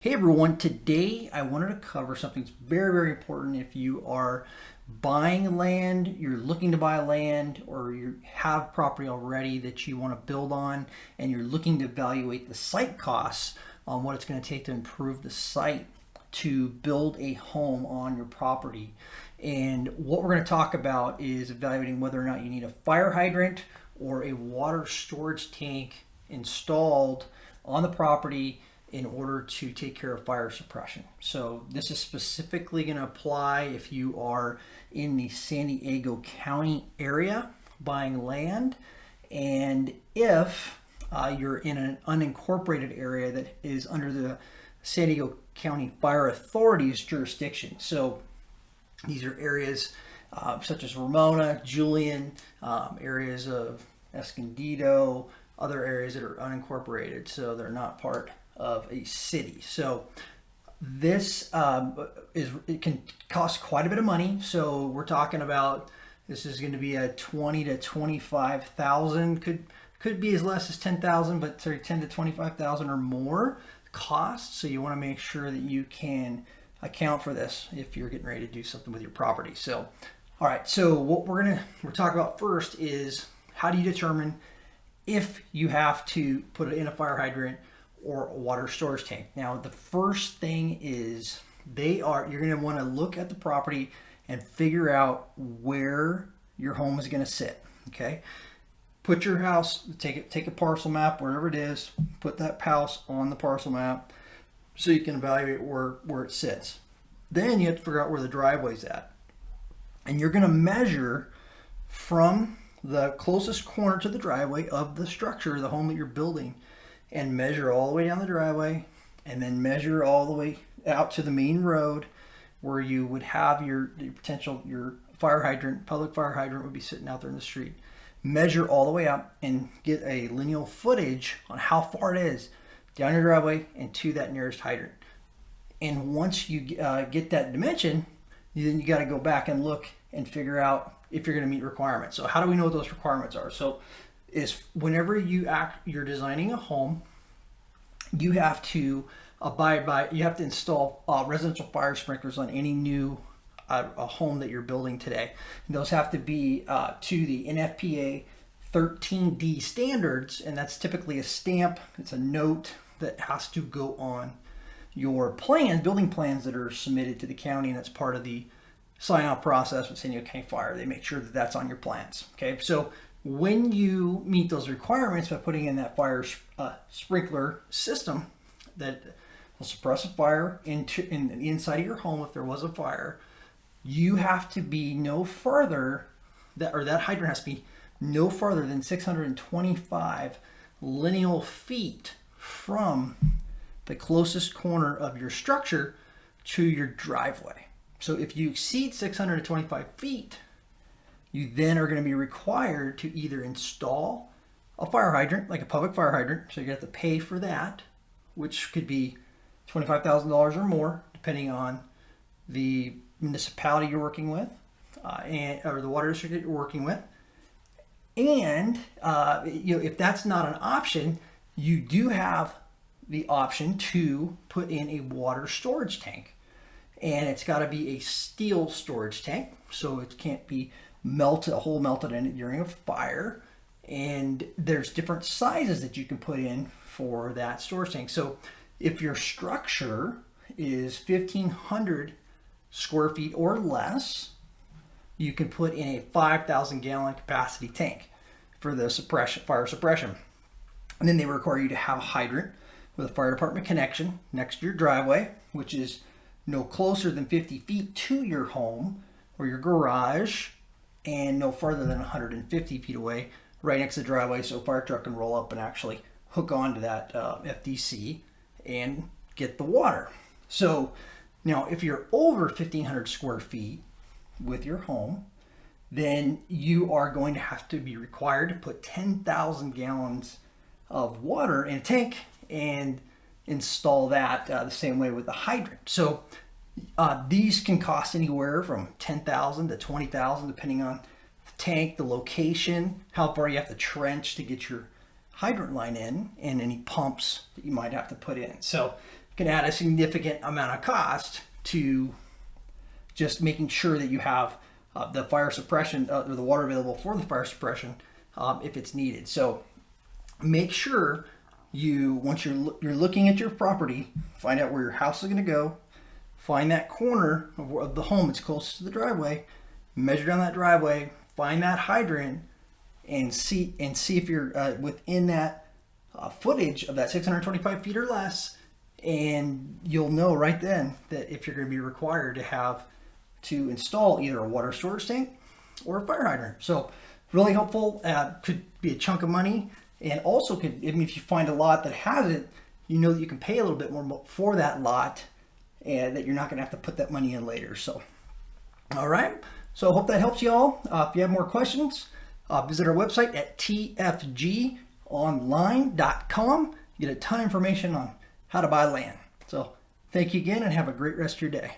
Hey everyone, today I wanted to cover something that's very important if you are buying land, you're looking to buy land, or you have property already that you want to build on, and you're looking to evaluate the site costs on what it's going to take to improve the site to build a home on your property. And what we're going to talk about is evaluating whether or not you need a fire hydrant or a water storage tank installed on the property in order to take care of fire suppression. So this is specifically going to apply if you are in the San Diego County area buying land, and if you're in an unincorporated area that is under the San Diego County Fire Authority's jurisdiction. So these are areas such as Ramona, Julian, areas of Escondido, other areas that are unincorporated, so they're not part of a city. So this it can cost quite a bit of money. So we're talking about this is going to be a 20 to 25,000, could be as less as 10,000, but 10 to 25,000 or more cost. So you want to make sure that you can account for this if you're getting ready to do something with your property. So all right, so what we're talking about first is how do you determine if you have to put it in a fire hydrant or a water storage tank. Now, the first thing is you're going to want to look at the property and figure out where your home is going to sit. Okay, put your house, take a parcel map, wherever it is, put that house on the parcel map so you can evaluate where it sits. Then you have to figure out where the driveway's at, and you're going to measure from the closest corner to the driveway of the structure, the home that you're building, and measure all the way down the driveway, and then measure all the way out to the main road where you would have your fire hydrant, public fire hydrant would be sitting out there in the street. Measure all the way up and get a lineal footage on how far it is down your driveway and to that nearest hydrant. And once you get that dimension, then you got to go back and look and figure out if you're going to meet requirements. So how do we know what those requirements are? So is whenever you're designing a home, you have to install residential fire sprinklers on any new a home that you're building today. And those have to be to the NFPA 13D standards, and that's typically a stamp. It's a note that has to go on your building plans that are submitted to the county, and it's part of the sign-off process with San Diego County Fire. They make sure that that's on your plans. Okay, so when you meet those requirements by putting in that fire sprinkler system that will suppress a fire in the inside of your home if there was a fire, you have to be no further, that hydrant has to be no further than 625 lineal feet from the closest corner of your structure to your driveway. So if you exceed 625 feet, you then are going to be required to either install a fire hydrant, like a public fire hydrant, so you have to pay for that, which could be $25,000 or more, depending on the municipality you're working with, or the water district that you're working with. And if that's not an option, you do have the option to put in a water storage tank, and it's got to be a steel storage tank, so it can't be a hole melted in it during a fire. And there's different sizes that you can put in for that storage tank. So if your structure is 1,500 square feet or less, you can put in a 5,000 gallon capacity tank for the fire suppression. And then they require you to have a hydrant with a fire department connection next to your driveway, which is no closer than 50 feet to your home or your garage, and no further than 150 feet away, right next to the driveway, so a fire truck can roll up and actually hook onto that FDC and get the water. So now if you're over 1,500 square feet with your home, then you are going to have to be required to put 10,000 gallons of water in a tank and install that the same way with the hydrant. So these can cost anywhere from $10,000 to $20,000, depending on the tank, the location, how far you have to trench to get your hydrant line in, and any pumps that you might have to put in. So can add a significant amount of cost to just making sure that you have the fire suppression or the water available for the fire suppression if it's needed. So make sure once you're looking at your property, find out where your house is going to go, find that corner of the home that's closest to the driveway, measure down that driveway, find that hydrant, and see if you're within that footage of that 625 feet or less, and you'll know right then that if you're going to be required to install either a water storage tank or a fire hydrant. So really helpful. Could be a chunk of money, and also could, if you find a lot that has it, you know that you can pay a little bit more for that lot, and that you're not going to have to put that money in later. So, all right. So I hope that helps you all. If you have more questions, visit our website at tfgonline.com. You get a ton of information on how to buy land. So thank you again, and have a great rest of your day.